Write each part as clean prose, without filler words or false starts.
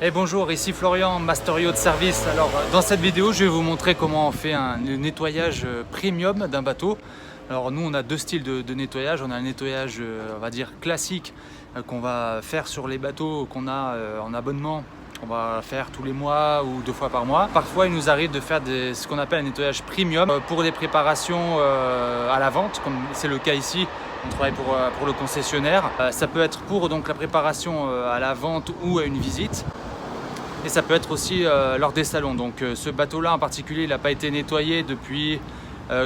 Et bonjour, ici Florian, Master Yacht Service. Alors dans cette vidéo, je vais vous montrer comment on fait un nettoyage premium d'un bateau. Alors nous, on a deux styles de nettoyage. On a un nettoyage, on va dire classique, qu'on va faire sur les bateaux qu'on a en abonnement. On va faire tous les mois ou 2 fois par mois. Parfois, il nous arrive de faire ce qu'on appelle un nettoyage premium pour des préparations à la vente, comme c'est le cas ici. On travaille pour le concessionnaire. Ça peut être pour donc la préparation à la vente ou à une visite. Et ça peut être aussi lors des salons. Donc ce bateau-là en particulier, il n'a pas été nettoyé depuis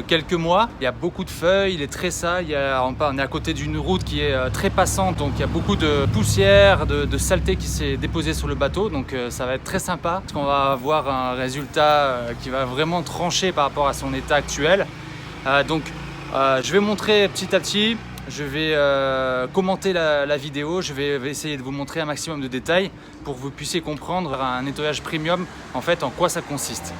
quelques mois. Il y a beaucoup de feuilles, il est très sale. On est à côté d'une route qui est très passante, donc il y a beaucoup de poussière, de saleté qui s'est déposée sur le bateau. Donc ça va être très sympa parce qu'on va avoir un résultat qui va vraiment trancher par rapport à son état actuel. Je vais montrer petit à petit. Je vais commenter la vidéo, je vais essayer de vous montrer un maximum de détails pour que vous puissiez comprendre un nettoyage premium, en fait, en quoi ça consiste.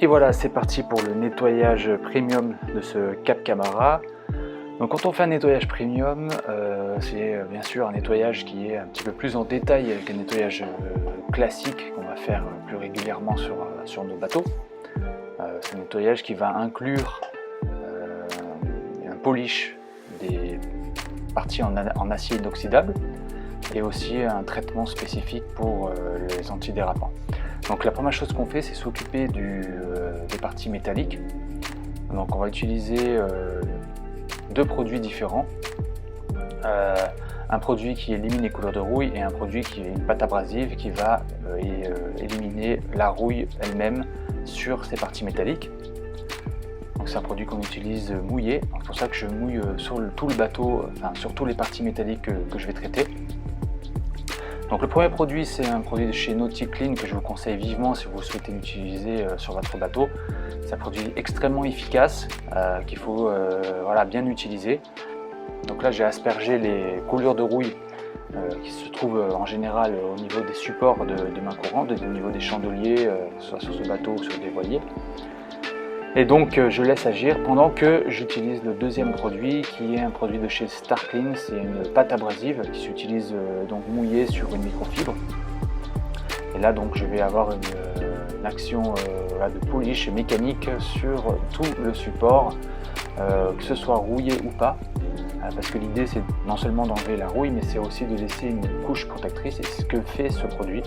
Et voilà, c'est parti pour le nettoyage premium de ce Cap Camara. Donc quand on fait un nettoyage premium, c'est bien sûr un nettoyage qui est un petit peu plus en détail qu'un nettoyage classique qu'on va faire plus régulièrement sur nos bateaux. C'est un nettoyage qui va inclure un polish des parties en acier inoxydable et aussi un traitement spécifique pour les antidérapants. Donc la première chose qu'on fait, c'est s'occuper des parties métalliques. Donc on va utiliser 2 produits différents. Un produit qui élimine les couleurs de rouille et un produit qui est une pâte abrasive qui va éliminer la rouille elle-même sur ces parties métalliques. Donc c'est un produit qu'on utilise mouillé. C'est pour ça que je mouille sur tout le bateau, enfin sur toutes les parties métalliques que je vais traiter. Donc le premier produit, c'est un produit de chez NautiClean que je vous conseille vivement si vous souhaitez l'utiliser sur votre bateau. C'est un produit extrêmement efficace qu'il faut bien utiliser. Donc là, j'ai aspergé les coulures de rouille qui se trouvent en général au niveau des supports de main courante, au niveau des chandeliers, soit sur ce bateau ou sur des voiliers. Et donc je laisse agir pendant que j'utilise le deuxième produit qui est un produit de chez StarClean. C'est une pâte abrasive qui s'utilise donc mouillée sur une microfibre. Et là donc je vais avoir une action de polish mécanique sur tout le support, que ce soit rouillé ou pas. Parce que l'idée c'est non seulement d'enlever la rouille, mais c'est aussi de laisser une couche protectrice. Et c'est ce que fait ce produit.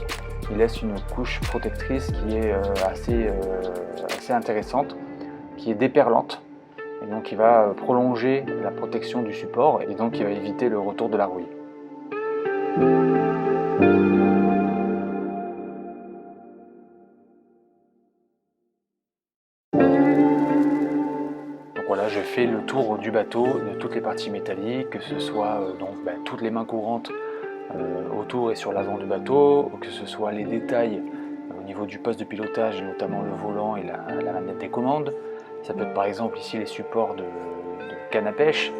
Il laisse une couche protectrice qui est assez intéressante, qui est déperlante, et donc il va prolonger la protection du support et donc il va éviter le retour de la rouille. Donc voilà, je fais le tour du bateau, de toutes les parties métalliques, que ce soit toutes les mains courantes autour et sur l'avant du bateau, que ce soit les détails au niveau du poste de pilotage, notamment le volant et la manette des commandes. Ça peut être par exemple ici les supports de canne à pêche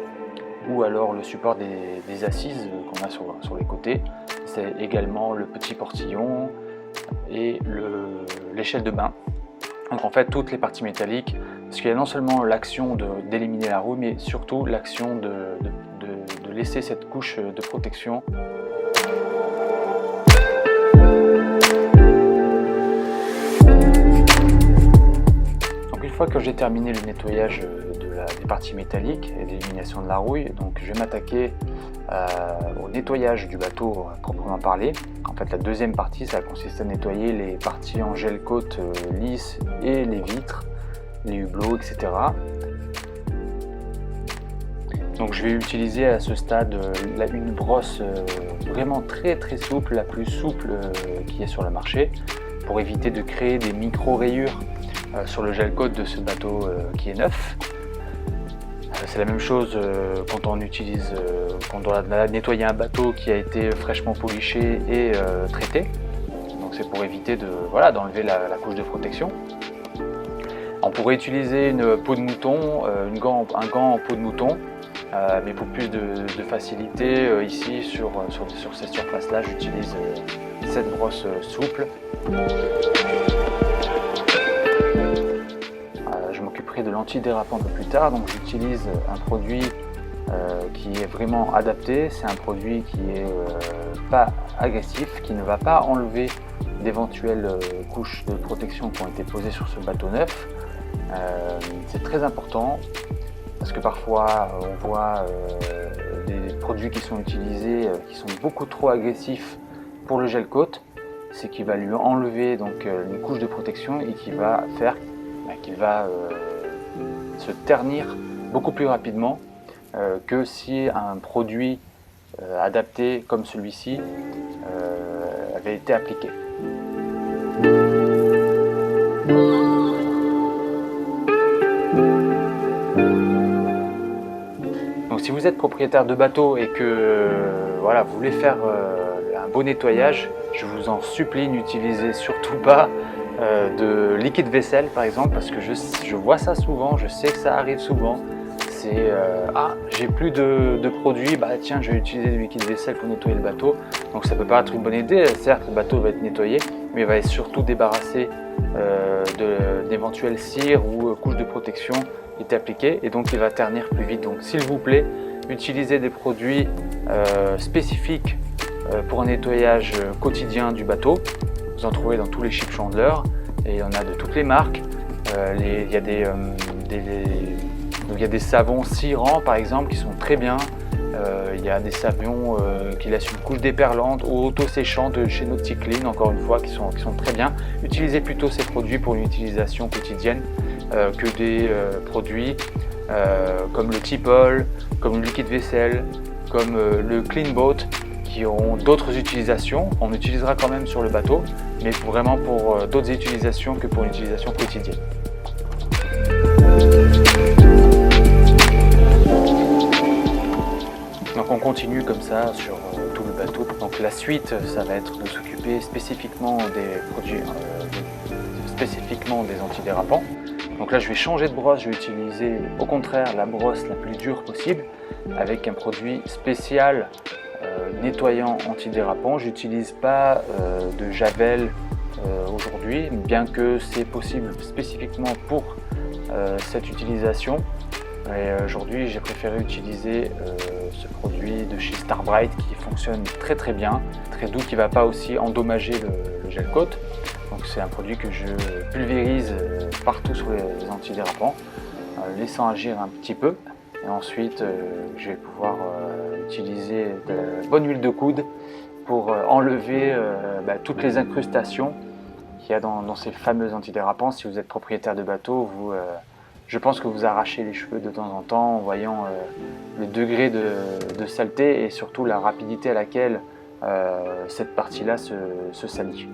ou alors le support des assises qu'on a sur les côtés. C'est également le petit portillon et l'échelle de bain. Donc en fait toutes les parties métalliques, parce qu'il y a non seulement l'action d'éliminer la rouille, mais surtout l'action de laisser cette couche de protection. Une fois que j'ai terminé le nettoyage des parties métalliques et l'élimination de la rouille, donc je vais m'attaquer au nettoyage du bateau proprement parlé. En fait, la deuxième partie, ça consiste à nettoyer les parties en gel coat lisse et les vitres, les hublots, etc. Donc je vais utiliser à ce stade une brosse vraiment très souple, la plus souple qui est sur le marché, pour éviter de créer des micro-rayures sur le gel coat de ce bateau qui est neuf. C'est la même chose quand on doit nettoyer un bateau qui a été fraîchement poliché et traité. Donc c'est pour éviter d'enlever la couche de protection. On pourrait utiliser une peau de mouton, un gant en peau de mouton, mais pour plus de facilité, ici sur ces surfaces-là, j'utilise cette brosse souple. Je m'occuperai de l'antidérapant un peu plus tard, donc j'utilise un produit qui est vraiment adapté. C'est un produit qui est pas agressif, qui ne va pas enlever d'éventuelles couches de protection qui ont été posées sur ce bateau neuf. C'est très important parce que parfois on voit des produits qui sont utilisés qui sont beaucoup trop agressifs pour le gel coat. C'est qu'il va lui enlever donc une couche de protection et qui va faire qu'il va se ternir beaucoup plus rapidement que si un produit adapté comme celui-ci avait été appliqué. Donc si vous êtes propriétaire de bateau et que vous voulez faire un beau nettoyage, je vous en supplie, n'utilisez surtout pas de liquide vaisselle par exemple, parce que je vois ça souvent, je sais que ça arrive souvent. C'est j'ai plus de produits, tiens, je vais utiliser du liquide vaisselle pour nettoyer le bateau. Donc ça peut paraître une bonne idée, certes le bateau va être nettoyé, mais il va être surtout débarrassé d'éventuelles cires ou couches de protection qui étaient appliquées, et donc il va ternir plus vite. Donc s'il vous plaît, utilisez des produits spécifiques pour un nettoyage quotidien du bateau. Vous en trouvez dans tous les Ship Chandler et il y en a de toutes les marques. Il y a des savons cirants par exemple qui sont très bien. Il y a des savons qui laissent une couche déperlante ou auto-séchante de chez NauticClean, encore une fois, qui sont très bien. Utilisez plutôt ces produits pour une utilisation quotidienne que des produits comme le Tipol, comme le liquide vaisselle, comme le Clean Boat, qui auront d'autres utilisations. On utilisera quand même sur le bateau, mais vraiment pour d'autres utilisations que pour une utilisation quotidienne. Donc on continue comme ça sur tout le bateau. Donc la suite, ça va être de s'occuper spécifiquement des produits, spécifiquement des antidérapants. Donc là je vais changer de brosse, je vais utiliser au contraire la brosse la plus dure possible avec un produit spécial nettoyant antidérapant. J'utilise pas de javel aujourd'hui, bien que c'est possible spécifiquement pour cette utilisation. Et aujourd'hui j'ai préféré utiliser ce produit de chez Starbright qui fonctionne très très bien, très doux, qui ne va pas aussi endommager le gel coat. Donc c'est un produit que je pulvérise partout sur les antidérapants, laissant agir un petit peu. Et ensuite je vais pouvoir utiliser de la bonne huile de coude pour enlever toutes les incrustations qu'il y a dans ces fameux antidérapants. Si vous êtes propriétaire de bateau, je pense que vous arrachez les cheveux de temps en temps en voyant le degré de saleté et surtout la rapidité à laquelle cette partie-là se salit.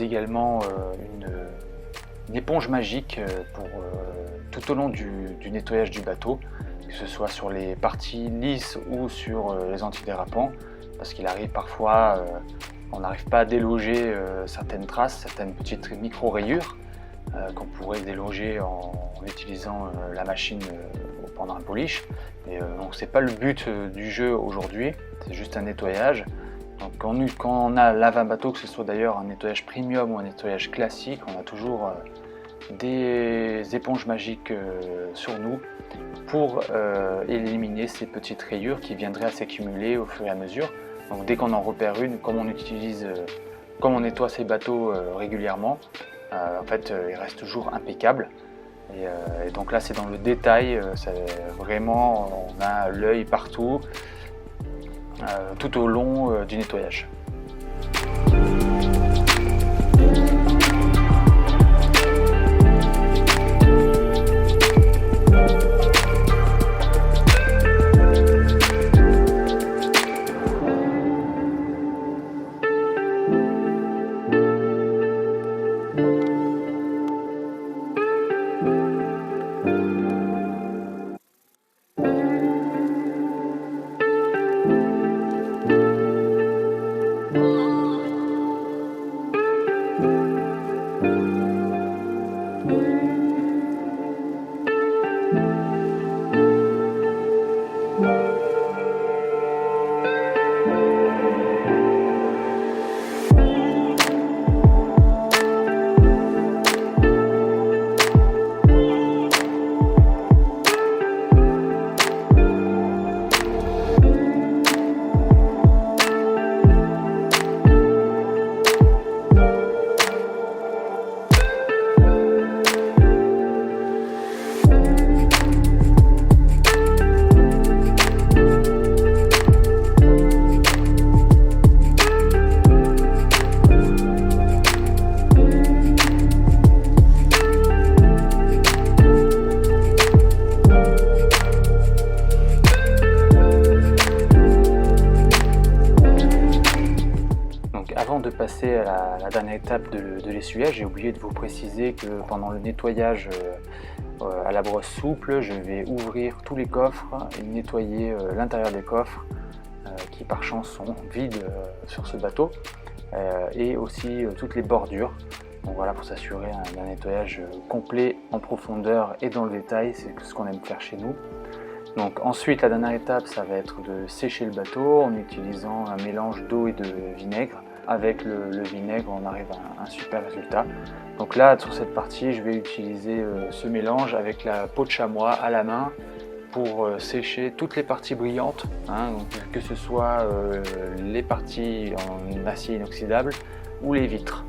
Également une éponge magique pour tout au long du nettoyage du bateau, que ce soit sur les parties lisses ou sur les antidérapants, parce qu'il arrive parfois on n'arrive pas à déloger certaines traces, certaines petites micro-rayures qu'on pourrait déloger en utilisant la machine pendant un polish. Donc c'est pas le but du jeu aujourd'hui, c'est juste un nettoyage. Donc quand on a lave un bateau, que ce soit d'ailleurs un nettoyage premium ou un nettoyage classique, on a toujours des éponges magiques sur nous pour éliminer ces petites rayures qui viendraient à s'accumuler au fur et à mesure. Donc dès qu'on en repère une, comme on nettoie ces bateaux régulièrement, en fait ils restent toujours impeccables. Et donc là c'est dans le détail, vraiment on a l'œil partout, tout au long du nettoyage. Avant de passer à la dernière étape de l'essuyage, j'ai oublié de vous préciser que pendant le nettoyage à la brosse souple, je vais ouvrir tous les coffres et nettoyer l'intérieur des coffres qui par chance sont vides sur ce bateau et aussi toutes les bordures. Donc voilà, pour s'assurer d'un nettoyage complet en profondeur et dans le détail, c'est ce qu'on aime faire chez nous. Donc ensuite, la dernière étape, ça va être de sécher le bateau en utilisant un mélange d'eau et de vinaigre. Avec le vinaigre, on arrive à un super résultat. Donc là, sur cette partie, je vais utiliser ce mélange avec la peau de chamois à la main pour sécher toutes les parties brillantes, hein, donc, que ce soit les parties en acier inoxydable ou les vitres.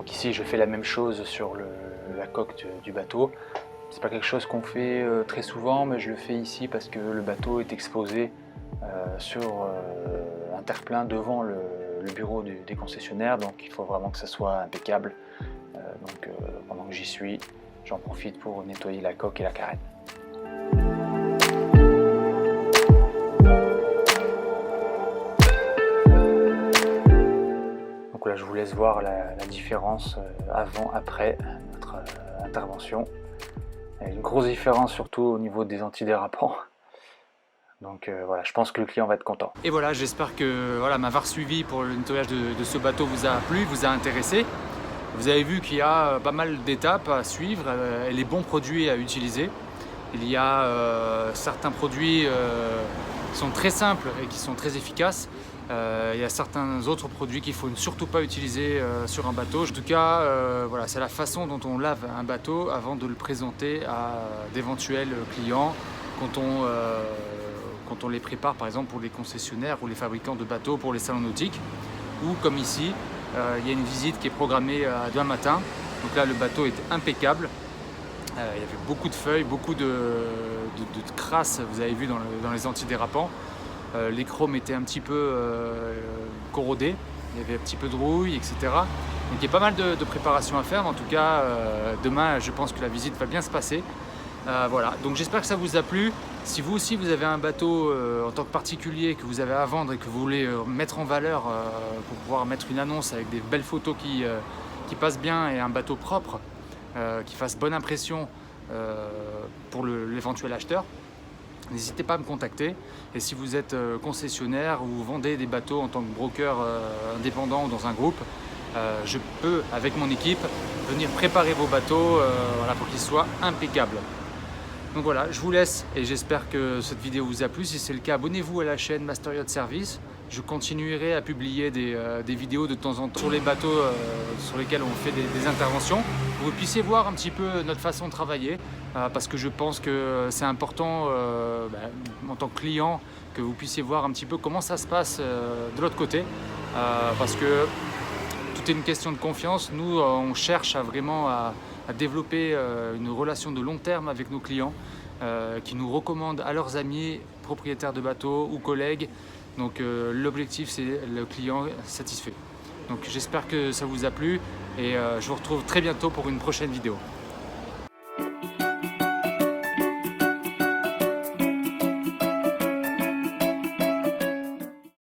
Ici, je fais la même chose sur la coque du bateau. C'est pas quelque chose qu'on fait très souvent, mais je le fais ici parce que le bateau est exposé sur un terre-plein devant le bureau des concessionnaires, donc il faut vraiment que ça soit impeccable. Pendant que j'y suis, j'en profite pour nettoyer la coque et la carène. Donc là, je vous laisse voir la différence avant-après notre intervention. Il y a une grosse différence surtout au niveau des antidérapants. Donc voilà, je pense que le client va être content. Et voilà, j'espère que m'avoir suivi pour le nettoyage de ce bateau vous a plu, vous a intéressé. Vous avez vu qu'il y a pas mal d'étapes à suivre et les bons produits à utiliser. Il y a certains produits qui sont très simples et qui sont très efficaces. Il y a certains autres produits qu'il ne faut surtout pas utiliser sur un bateau. En tout cas, voilà, c'est la façon dont on lave un bateau avant de le présenter à d'éventuels clients quand on les prépare par exemple pour les concessionnaires ou les fabricants de bateaux pour les salons nautiques, ou comme ici, il y a une visite qui est programmée demain matin. Donc là, le bateau est impeccable. Il y avait beaucoup de feuilles, beaucoup de crasses, vous avez vu dans les antidérapants. Les chromes étaient un petit peu corrodés, il y avait un petit peu de rouille, etc. Donc il y a pas mal de préparation à faire, mais en tout cas, demain, je pense que la visite va bien se passer. Voilà, donc j'espère que ça vous a plu. Si vous aussi vous avez un bateau en tant que particulier que vous avez à vendre et que vous voulez mettre en valeur pour pouvoir mettre une annonce avec des belles photos qui passe bien et un bateau propre, qui fasse bonne impression pour l'éventuel acheteur, n'hésitez pas à me contacter. Et si vous êtes concessionnaire ou vous vendez des bateaux en tant que broker indépendant ou dans un groupe, je peux, avec mon équipe, venir préparer vos bateaux voilà, pour qu'ils soient impeccables. Donc voilà, je vous laisse et j'espère que cette vidéo vous a plu. Si c'est le cas, abonnez-vous à la chaîne Master Yacht Service. Je continuerai à publier des vidéos de temps en temps sur les bateaux sur lesquels on fait des interventions, pour que vous puissiez voir un petit peu notre façon de travailler, parce que je pense que c'est important en tant que client que vous puissiez voir un petit peu comment ça se passe de l'autre côté, parce que tout est une question de confiance. Nous, on cherche à développer une relation de long terme avec nos clients qui nous recommandent à leurs amis, propriétaires de bateaux ou collègues. Donc l'objectif, c'est le client satisfait. Donc j'espère que ça vous a plu et je vous retrouve très bientôt pour une prochaine vidéo.